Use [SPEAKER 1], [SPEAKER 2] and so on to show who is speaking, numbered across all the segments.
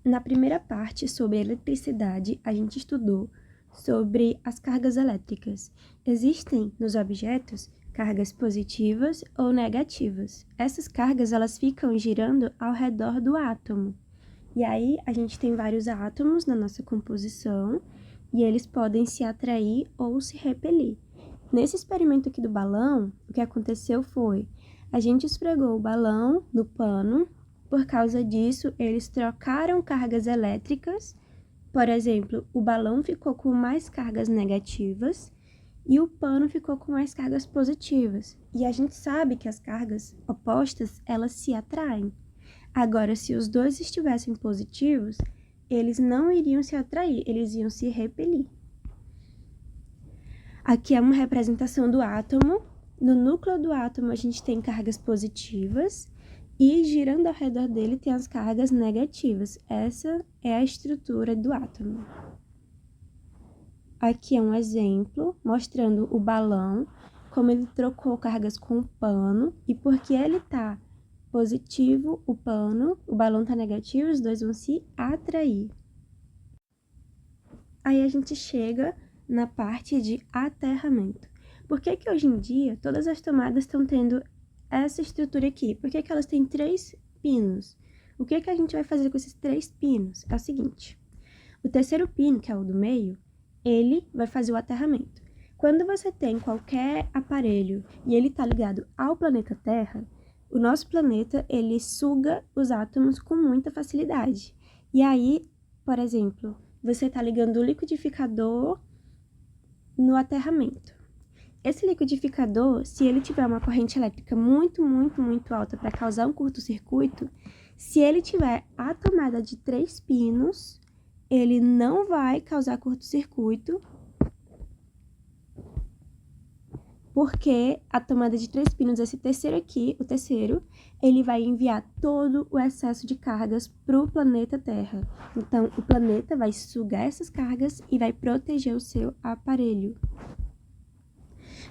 [SPEAKER 1] Na primeira parte sobre eletricidade, a gente estudou sobre as cargas elétricas. Existem nos objetos cargas positivas ou negativas. Essas cargas elas ficam girando ao redor do átomo. E aí a gente tem vários átomos na nossa composição e eles podem se atrair ou se repelir. Nesse experimento aqui do balão, o que aconteceu foi a gente esfregou o balão no pano. Por causa disso, eles trocaram cargas elétricas. Por exemplo, o balão ficou com mais cargas negativas e o pano ficou com mais cargas positivas. E a gente sabe que as cargas opostas, elas se atraem. Agora, se os dois estivessem positivos, eles não iriam se atrair, eles iam se repelir. Aqui é uma representação do átomo. No núcleo do átomo, a gente tem cargas positivas. E girando ao redor dele tem as cargas negativas. Essa é a estrutura do átomo. Aqui é um exemplo mostrando o balão, como ele trocou cargas com o pano. E porque ele está positivo, o balão está negativo, os dois vão se atrair. Aí a gente chega na parte de aterramento. Por que hoje em dia todas as tomadas estão tendo essa estrutura aqui? Por que elas têm 3 pinos? O que a gente vai fazer com esses 3 pinos? É o seguinte, o terceiro pino, que é o do meio, ele vai fazer o aterramento. Quando você tem qualquer aparelho e ele está ligado ao planeta Terra, o nosso planeta, ele suga os átomos com muita facilidade. E aí, por exemplo, você está ligando o liquidificador no aterramento. Esse liquidificador, se ele tiver uma corrente elétrica muito alta para causar um curto-circuito, se ele tiver a tomada de 3 pinos, ele não vai causar curto-circuito, porque a tomada de 3 pinos, esse terceiro aqui, o terceiro, ele vai enviar todo o excesso de cargas para o planeta Terra. Então, o planeta vai sugar essas cargas e vai proteger o seu aparelho.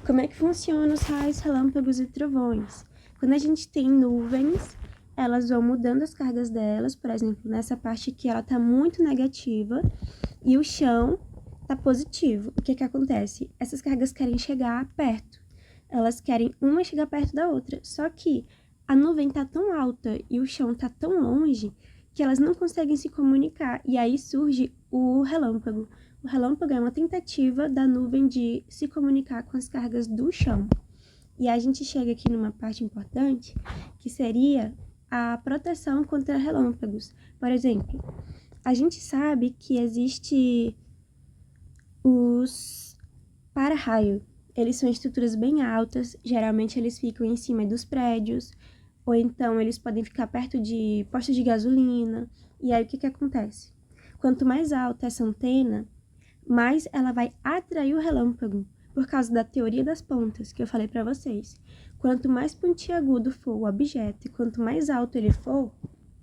[SPEAKER 1] Como é que funcionam os raios, relâmpagos e trovões? Quando a gente tem nuvens, elas vão mudando as cargas delas. Por exemplo, nessa parte aqui ela está muito negativa e o chão está positivo. O que acontece? Essas cargas querem chegar perto. Elas querem uma chegar perto da outra. Só que a nuvem está tão alta e o chão está tão longe que elas não conseguem se comunicar. E aí surge o relâmpago. O relâmpago é uma tentativa da nuvem de se comunicar com as cargas do chão. E a gente chega aqui numa parte importante, que seria a proteção contra relâmpagos. Por exemplo, a gente sabe que existe os para-raio. Eles são estruturas bem altas, geralmente eles ficam em cima dos prédios, ou então eles podem ficar perto de postos de gasolina. E aí o que acontece? Quanto mais alta essa antena, mais ela vai atrair o relâmpago, por causa da teoria das pontas, que eu falei para vocês. Quanto mais pontiagudo for o objeto e quanto mais alto ele for,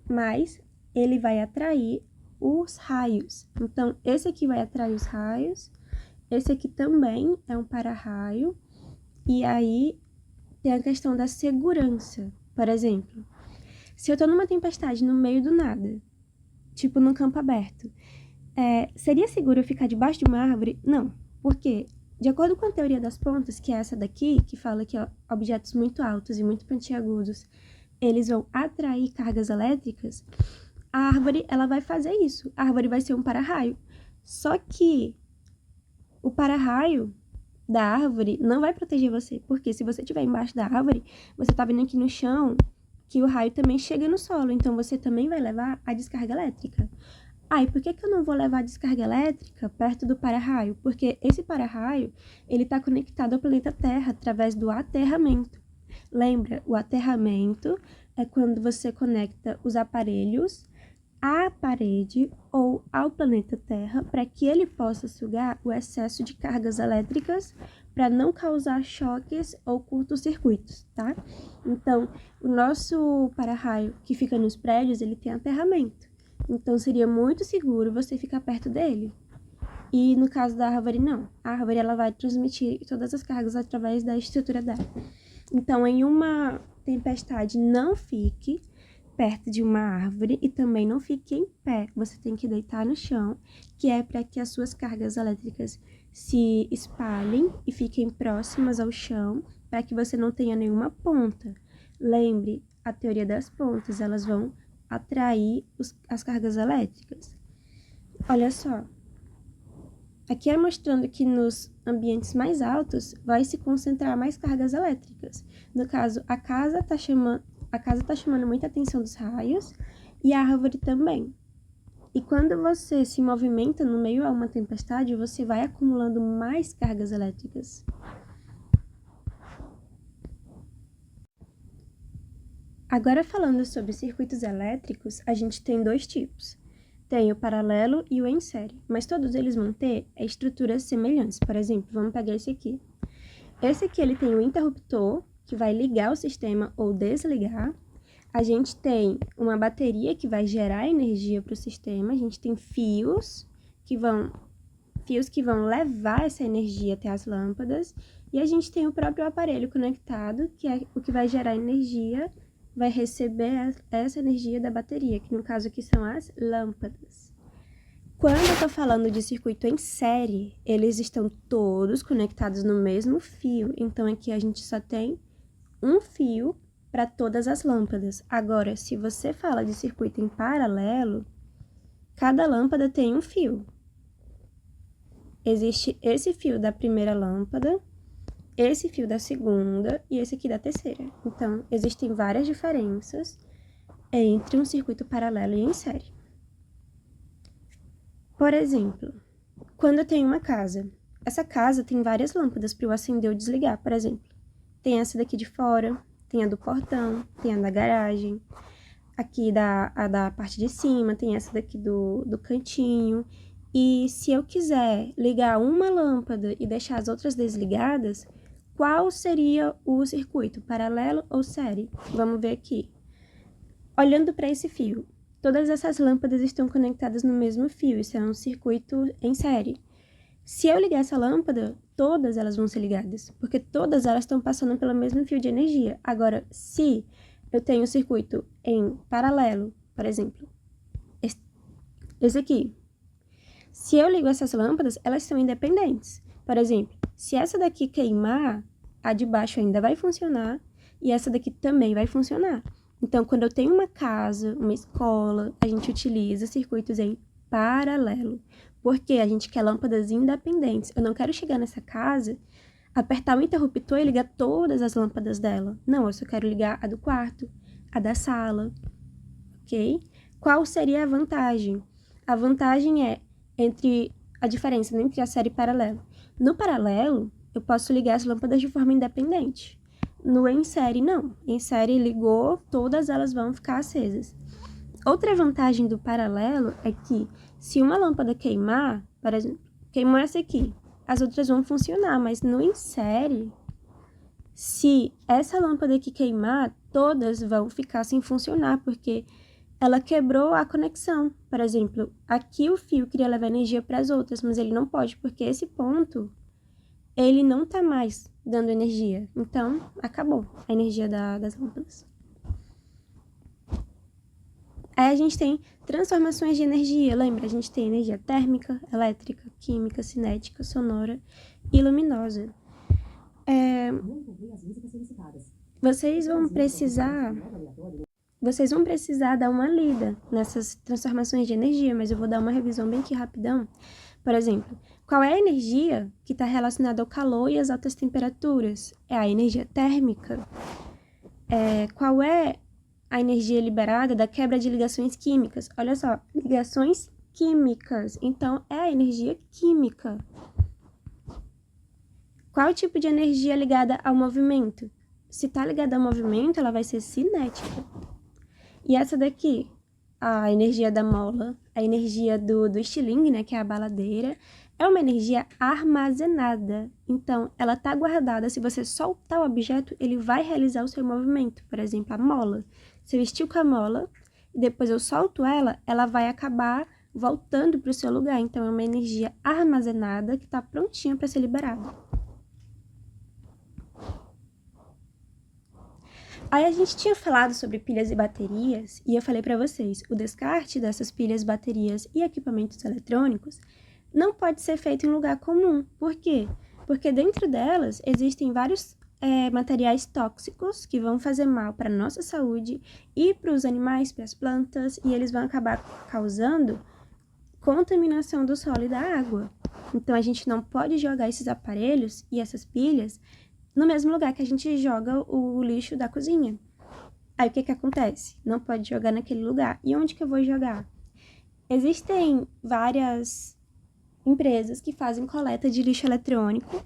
[SPEAKER 1] mais ele vai atrair os raios. Então, esse aqui vai atrair os raios, esse aqui também é um para-raio, e aí tem a questão da segurança. Por exemplo, se eu tô numa tempestade no meio do nada, tipo num campo aberto, seria seguro eu ficar debaixo de uma árvore? Não, porque, de acordo com a teoria das pontas, que é essa daqui, que fala que objetos muito altos e muito pontiagudos, eles vão atrair cargas elétricas, a árvore, ela vai fazer isso. A árvore vai ser um para-raio. Só que o para-raio da árvore não vai proteger você, porque se você estiver embaixo da árvore, você tá vendo aqui no chão que o raio também chega no solo, então você também vai levar a descarga elétrica. E por que eu não vou levar a descarga elétrica perto do para-raio? Porque esse para-raio, ele está conectado ao planeta Terra através do aterramento. Lembra, o aterramento é quando você conecta os aparelhos à parede ou ao planeta Terra para que ele possa sugar o excesso de cargas elétricas para não causar choques ou curtos-circuitos, tá? Então, o nosso para-raio que fica nos prédios, ele tem aterramento. Então, seria muito seguro você ficar perto dele. E no caso da árvore, não. A árvore, ela vai transmitir todas as cargas através da estrutura dela. Então, em uma tempestade, não fique perto de uma árvore e também não fique em pé. Você tem que deitar no chão, que é para que as suas cargas elétricas se espalhem e fiquem próximas ao chão, para que você não tenha nenhuma ponta. Lembre, a teoria das pontas, elas vão atrair as cargas elétricas. Olha só, aqui é mostrando que nos ambientes mais altos vai se concentrar mais cargas elétricas. No caso, a casa está chamando muita atenção dos raios e a árvore também. E quando você se movimenta no meio a uma tempestade, você vai acumulando mais cargas elétricas. Agora, falando sobre circuitos elétricos, a gente tem dois tipos. Tem o paralelo e o em série, mas todos eles vão ter estruturas semelhantes. Por exemplo, vamos pegar esse aqui. Esse aqui ele tem o interruptor, que vai ligar o sistema ou desligar. A gente tem uma bateria que vai gerar energia para o sistema. A gente tem fios que vão levar essa energia até as lâmpadas. E a gente tem o próprio aparelho conectado, que é o que vai gerar energia, vai receber essa energia da bateria, que no caso aqui são as lâmpadas. Quando eu estou falando de circuito em série, eles estão todos conectados no mesmo fio. Então, aqui a gente só tem um fio para todas as lâmpadas. Agora, se você fala de circuito em paralelo, cada lâmpada tem um fio. Existe esse fio da primeira lâmpada, esse fio da segunda e esse aqui da terceira. Então, existem várias diferenças entre um circuito paralelo e em série. Por exemplo, quando eu tenho uma casa, essa casa tem várias lâmpadas para eu acender ou desligar, por exemplo. Tem essa daqui de fora, tem a do portão, tem a da garagem, aqui a da parte de cima, tem essa daqui do cantinho. E se eu quiser ligar uma lâmpada e deixar as outras desligadas, qual seria o circuito, paralelo ou série? Vamos ver aqui. Olhando para esse fio, todas essas lâmpadas estão conectadas no mesmo fio, isso é um circuito em série. Se eu ligar essa lâmpada, todas elas vão ser ligadas, porque todas elas estão passando pelo mesmo fio de energia. Agora, se eu tenho um circuito em paralelo, por exemplo, esse aqui, se eu ligo essas lâmpadas, elas são independentes. Por exemplo, se essa daqui queimar, a de baixo ainda vai funcionar e essa daqui também vai funcionar. Então, quando eu tenho uma casa, uma escola, a gente utiliza circuitos em paralelo, porque a gente quer lâmpadas independentes. Eu não quero chegar nessa casa, apertar o interruptor e ligar todas as lâmpadas dela. Não, eu só quero ligar a do quarto, a da sala, ok? Qual seria a vantagem? A vantagem é a diferença entre a série e paralelo. No paralelo, eu posso ligar as lâmpadas de forma independente. No em série, não. Em série, ligou, todas elas vão ficar acesas. Outra vantagem do paralelo é que, se uma lâmpada queimar, por exemplo, queimou essa aqui, as outras vão funcionar, mas no em série, se essa lâmpada aqui queimar, todas vão ficar sem funcionar, porque ela quebrou a conexão. Por exemplo, aqui o fio queria levar energia para as outras, mas ele não pode, porque esse ponto, ele não está mais dando energia. Então, acabou a energia das lâmpadas. Aí a gente tem transformações de energia. Lembra? A gente tem energia térmica, elétrica, química, cinética, sonora e luminosa. Vocês vão precisar dar uma lida nessas transformações de energia, mas eu vou dar uma revisão bem aqui rapidão. Por exemplo, qual é a energia que está relacionada ao calor e às altas temperaturas? É a energia térmica. Qual é a energia liberada da quebra de ligações químicas? Olha só, ligações químicas. Então, é a energia química. Qual tipo de energia é ligada ao movimento? Se está ligada ao movimento, ela vai ser cinética. E essa daqui, a energia da mola, a energia do estilingue, né, que é a baladeira, é uma energia armazenada. Então, ela está guardada. Se você soltar o objeto, ele vai realizar o seu movimento. Por exemplo, a mola. Se eu estico a mola e depois eu solto ela, ela vai acabar voltando para o seu lugar. Então, é uma energia armazenada que está prontinha para ser liberada. Aí a gente tinha falado sobre pilhas e baterias, e eu falei para vocês, o descarte dessas pilhas, baterias e equipamentos eletrônicos não pode ser feito em lugar comum. Por quê? Porque dentro delas existem vários materiais tóxicos que vão fazer mal para a nossa saúde e para os animais, para as plantas, e eles vão acabar causando contaminação do solo e da água. Então a gente não pode jogar esses aparelhos e essas pilhas no mesmo lugar que a gente joga o lixo da cozinha. Aí o que acontece? Não pode jogar naquele lugar. E onde que eu vou jogar? Existem várias empresas que fazem coleta de lixo eletrônico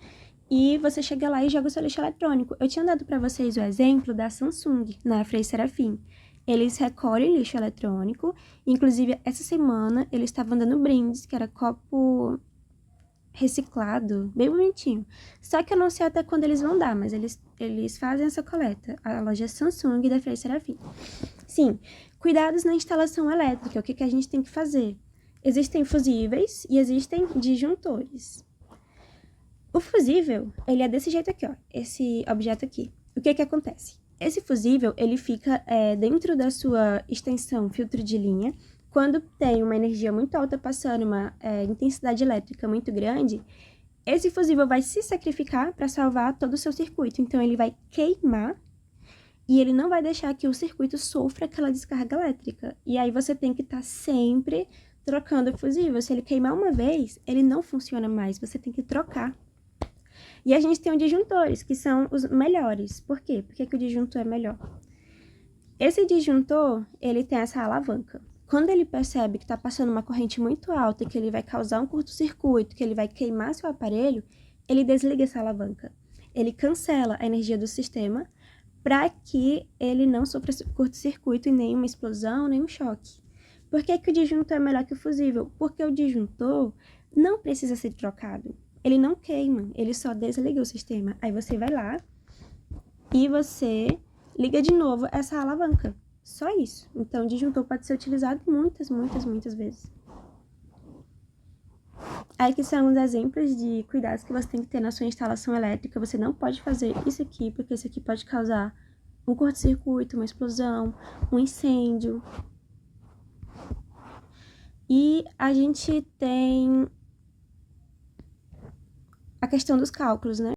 [SPEAKER 1] e você chega lá e joga o seu lixo eletrônico. Eu tinha dado para vocês o exemplo da Samsung, na Frei Serafim. Eles recolhem lixo eletrônico, inclusive essa semana eles estavam dando brindes, que era copo reciclado, bem bonitinho. Só que eu não sei até quando eles vão dar, mas eles fazem essa coleta. A loja Samsung da Frei Serafim. Sim, cuidados na instalação elétrica. O que a gente tem que fazer? Existem fusíveis e existem disjuntores. O fusível, ele é desse jeito aqui, ó, esse objeto aqui. O que acontece? Esse fusível, ele fica dentro da sua extensão filtro de linha. Quando tem uma energia muito alta passando, uma intensidade elétrica muito grande, esse fusível vai se sacrificar para salvar todo o seu circuito. Então, ele vai queimar e ele não vai deixar que o circuito sofra aquela descarga elétrica. E aí, você tem que estar sempre trocando o fusível. Se ele queimar uma vez, ele não funciona mais, você tem que trocar. E a gente tem os disjuntores, que são os melhores. Por quê? Por que o disjuntor é melhor? Esse disjuntor, ele tem essa alavanca. Quando ele percebe que está passando uma corrente muito alta e que ele vai causar um curto-circuito, que ele vai queimar seu aparelho, ele desliga essa alavanca. Ele cancela a energia do sistema para que ele não sofra curto-circuito e nem uma explosão, nem um choque. Por que o disjuntor é melhor que o fusível? Porque o disjuntor não precisa ser trocado. Ele não queima, ele só desliga o sistema. Aí você vai lá e você liga de novo essa alavanca. Só isso. Então, o disjuntor pode ser utilizado muitas vezes. Aí que são os exemplos de cuidados que você tem que ter na sua instalação elétrica. Você não pode fazer isso aqui, porque isso aqui pode causar um curto-circuito, uma explosão, um incêndio. E a gente tem a questão dos cálculos, né?